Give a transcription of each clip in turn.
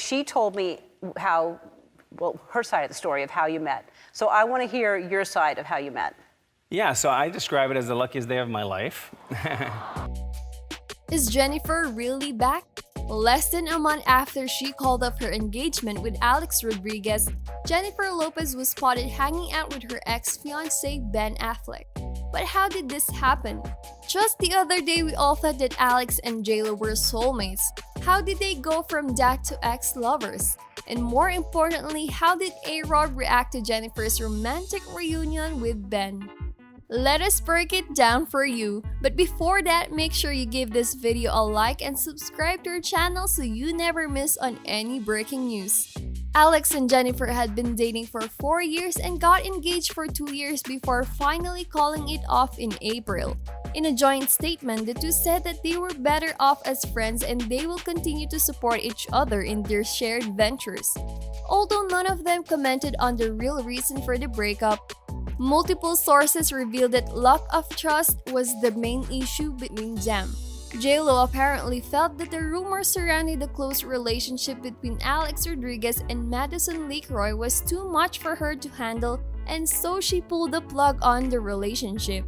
she told me her side of the story of how you met. So I want to hear your side of how you met. Yeah, so I describe it as the luckiest day of my life. Is Jennifer really back? Less than a month after she called off her engagement with Alex Rodriguez, Jennifer Lopez was spotted hanging out with her ex-fiancé Ben Affleck. But how did this happen? Just the other day, we all thought that Alex and J.Lo were soulmates. How did they go from that to ex-lovers? And more importantly, how did A-Rod react to Jennifer's romantic reunion with Ben? Let us break it down for you. But before that, make sure you give this video a like and subscribe to our channel so you never miss on any breaking news. Alex and Jennifer had been dating for 4 years and got engaged for 2 years before finally calling it off in April. In a joint statement, the two said that they were better off as friends and they will continue to support each other in their shared ventures. Although none of them commented on the real reason for the breakup, multiple sources revealed that lack of trust was the main issue between them. J.Lo apparently felt that the rumors surrounding the close relationship between Alex Rodriguez and Madison LeCroy was too much for her to handle, and so she pulled the plug on the relationship.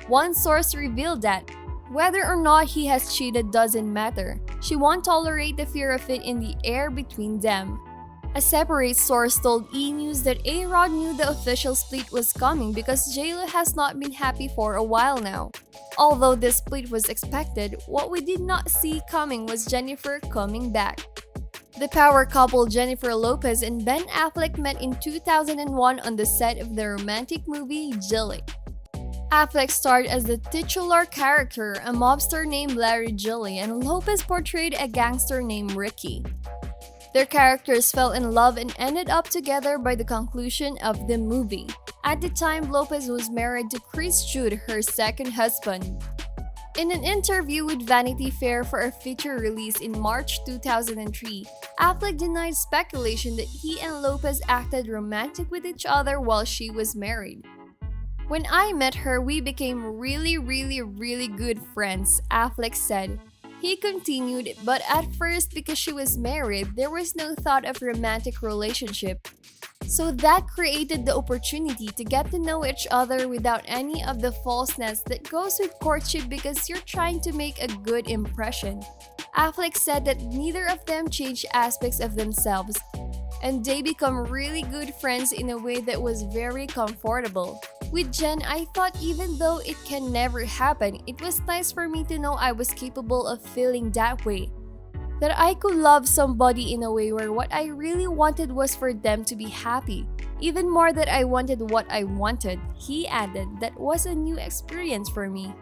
One source revealed that whether or not he has cheated doesn't matter. She won't tolerate the fear of it in the air between them. A separate source told E! News that A-Rod knew the official split was coming because J.Lo has not been happy for a while now. Although this split was expected, what we did not see coming was Jennifer coming back. The power couple Jennifer Lopez and Ben Affleck met in 2001 on the set of the romantic movie Jill. Affleck starred as the titular character, a mobster named Larry Gilly, and Lopez portrayed a gangster named Ricky. Their characters fell in love and ended up together by the conclusion of the movie. At the time, Lopez was married to Chris Jude, her second husband. In an interview with Vanity Fair for a feature release in March 2003, Affleck denied speculation that he and Lopez acted romantic with each other while she was married. "When I met her, we became really good friends," Affleck said. He continued, "But at first, because she was married, there was no thought of romantic relationship. So that created the opportunity to get to know each other without any of the falseness that goes with courtship because you're trying to make a good impression." Affleck said that neither of them changed aspects of themselves, and they become really good friends in a way that was very comfortable. With Jen, I thought even though it can never happen, it was nice for me to know I was capable of feeling that way. That I could love somebody in a way where what I really wanted was for them to be happy. Even more that I wanted what I wanted, he added. That was a new experience for me.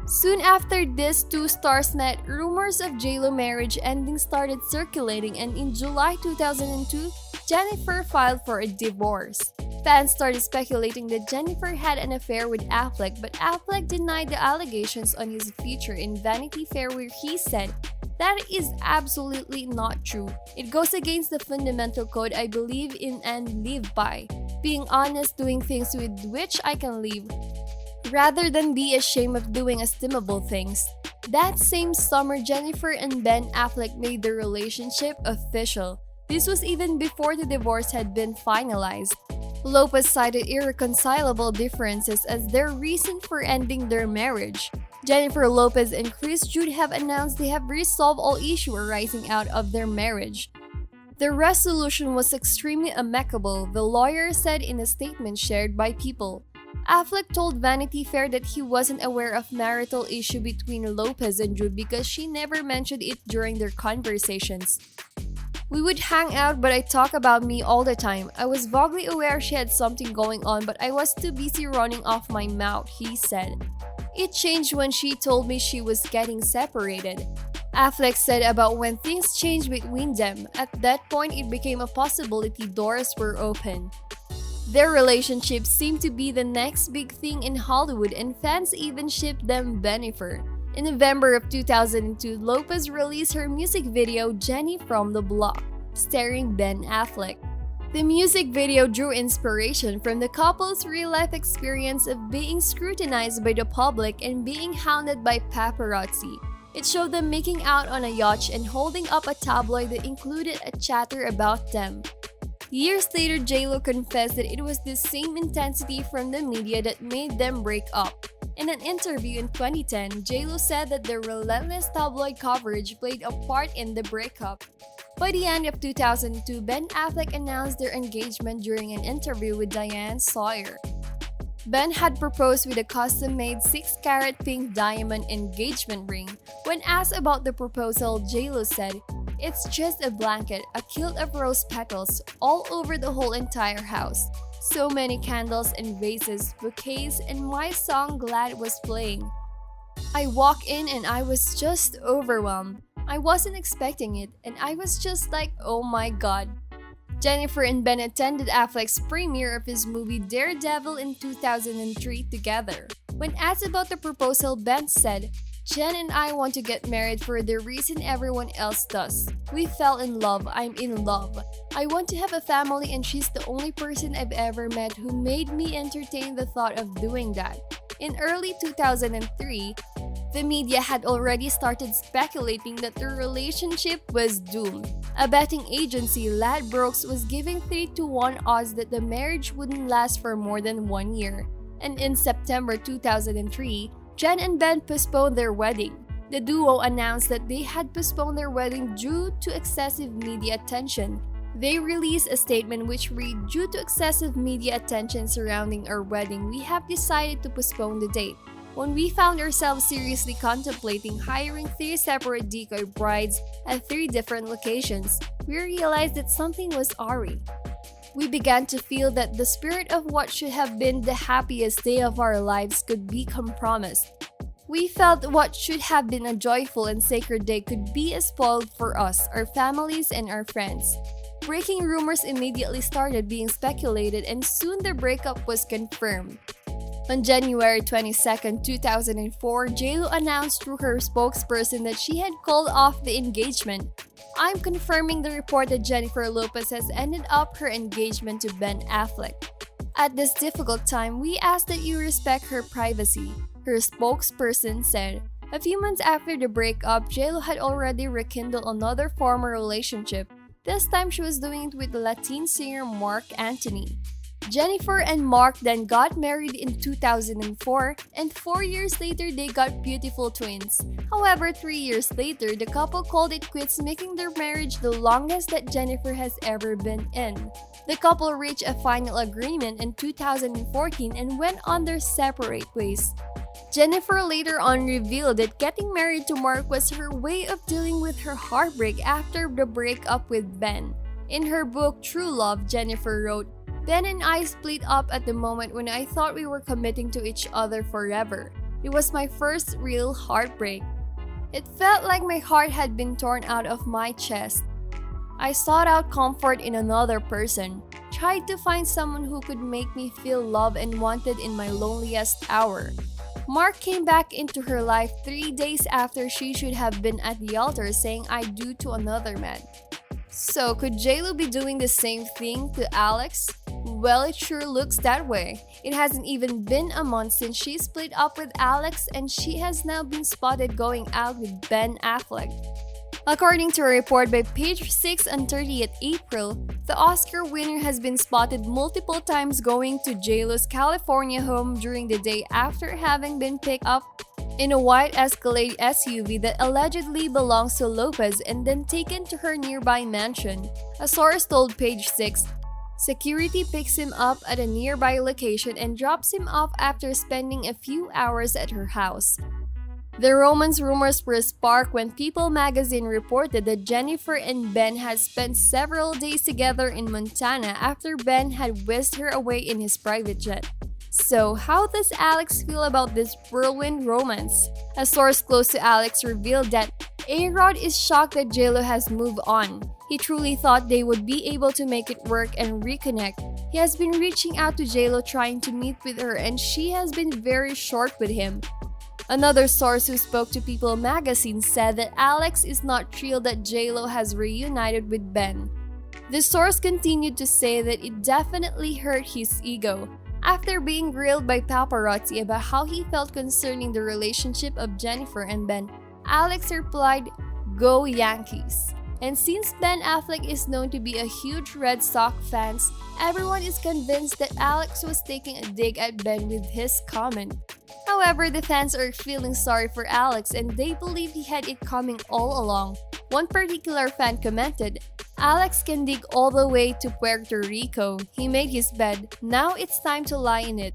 Soon after these two stars met, rumors of J.Lo marriage ending started circulating, and in July 2002, Jennifer filed for a divorce. Fans started speculating that Jennifer had an affair with Affleck, but Affleck denied the allegations on his feature in Vanity Fair, where he said, "That is absolutely not true. It goes against the fundamental code I believe in and live by. Being honest, doing things with which I can live, rather than be ashamed of doing estimable things." That same summer, Jennifer and Ben Affleck made their relationship official. This was even before the divorce had been finalized. Lopez cited irreconcilable differences as their reason for ending their marriage. Jennifer Lopez and Chris Jude have announced they have resolved all issues arising out of their marriage. The resolution was extremely amicable, the lawyer said in a statement shared by People. Affleck told Vanity Fair that he wasn't aware of marital issue between Lopez and Jude because she never mentioned it during their conversations. "We would hang out, but I talk about me all the time. I was vaguely aware she had something going on, but I was too busy running off my mouth," he said. "It changed when she told me she was getting separated." Affleck said about when things changed between them. "At that point, it became a possibility doors were open." Their relationship seemed to be the next big thing in Hollywood, and fans even shipped them Bennifer. In November of 2002, Lopez released her music video Jenny from the Block, starring Ben Affleck. The music video drew inspiration from the couple's real-life experience of being scrutinized by the public and being hounded by paparazzi. It showed them making out on a yacht and holding up a tabloid that included a chatter about them. Years later, J-Lo confessed that it was the same intensity from the media that made them break up. In an interview in 2010, J-Lo said that the relentless tabloid coverage played a part in the breakup. By the end of 2002, Ben Affleck announced their engagement during an interview with Diane Sawyer. Ben had proposed with a custom-made 6-carat pink diamond engagement ring. When asked about the proposal, J-Lo said, "It's just a blanket, a kilt of rose petals, all over the whole entire house. So many candles and vases, bouquets, and my song Glad was playing. I walk in and I was just overwhelmed. I wasn't expecting it, and I was just like, oh my god." Jennifer and Ben attended Affleck's premiere of his movie Daredevil in 2003 together. When asked about the proposal, Ben said, "Jen and I want to get married for the reason everyone else does. We fell in love. I'm in love. I want to have a family, and she's the only person I've ever met who made me entertain the thought of doing that." In early 2003, the media had already started speculating that their relationship was doomed. A betting agency, Ladbrokes, was giving 3-to-1 odds that the marriage wouldn't last for more than 1 year. And in September 2003, Jen and Ben postponed their wedding. The duo announced that they had postponed their wedding due to excessive media attention. They released a statement which read, "Due to excessive media attention surrounding our wedding, we have decided to postpone the date. When we found ourselves seriously contemplating hiring 3 separate decoy brides at 3 different locations, we realized that something was awry. We began to feel that the spirit of what should have been the happiest day of our lives could be compromised. We felt what should have been a joyful and sacred day could be spoiled for us, our families, and our friends." Breaking rumors immediately started being speculated, and soon the breakup was confirmed. On January 22, 2004, J-Lo announced through her spokesperson that she had called off the engagement. "I'm confirming the report that Jennifer Lopez has ended up her engagement to Ben Affleck. At this difficult time, we ask that you respect her privacy," her spokesperson said. A few months after the breakup, J-Lo had already rekindled another former relationship. This time she was doing it with the Latin singer Marc Anthony. Jennifer and Marc then got married in 2004, and 4 years later they got beautiful twins. However, 3 years later, the couple called it quits, making their marriage the longest that Jennifer has ever been in. The couple reached a final agreement in 2014 and went on their separate ways. Jennifer later on revealed that getting married to Marc was her way of dealing with her heartbreak after the breakup with Ben. In her book True Love, Jennifer wrote, "Ben and I split up at the moment when I thought we were committing to each other forever. It was my first real heartbreak. It felt like my heart had been torn out of my chest. I sought out comfort in another person, tried to find someone who could make me feel loved and wanted in my loneliest hour." Marc came back into her life 3 days after she should have been at the altar saying "I do" to another man. So, could J-Lo be doing the same thing to Alex? Well, it sure looks that way. It hasn't even been a month since she split up with Alex, and she has now been spotted going out with Ben Affleck. According to a report by Page 6 on 30th April, the Oscar winner has been spotted multiple times going to J-Lo's California home during the day after having been picked up in a white Escalade SUV that allegedly belongs to Lopez and then taken to her nearby mansion. A source told Page 6, "Security picks him up at a nearby location and drops him off after spending a few hours at her house." The romance rumors were sparked when People magazine reported that Jennifer and Ben had spent several days together in Montana after Ben had whisked her away in his private jet. So, how does Alex feel about this whirlwind romance? A source close to Alex revealed that A-Rod is shocked that J-Lo has moved on. He truly thought they would be able to make it work and reconnect. He has been reaching out to J-Lo trying to meet with her, and she has been very short with him. Another source who spoke to People magazine said that Alex is not thrilled that J-Lo has reunited with Ben. The source continued to say that it definitely hurt his ego. After being grilled by paparazzi about how he felt concerning the relationship of Jennifer and Ben, Alex replied, "Go Yankees." And since Ben Affleck is known to be a huge Red Sox fan, everyone is convinced that Alex was taking a dig at Ben with his comment. However, the fans are feeling sorry for Alex and they believe he had it coming all along. One particular fan commented, "Alex can dig all the way to Puerto Rico. He made his bed. Now it's time to lie in it."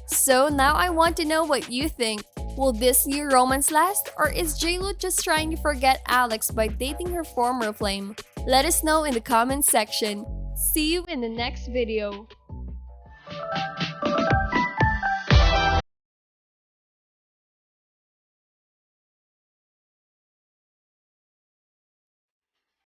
So now I want to know what you think. Will this new romance last, or is J-Lo just trying to forget Alex by dating her former flame? Let us know in the comments section. See you in the next video.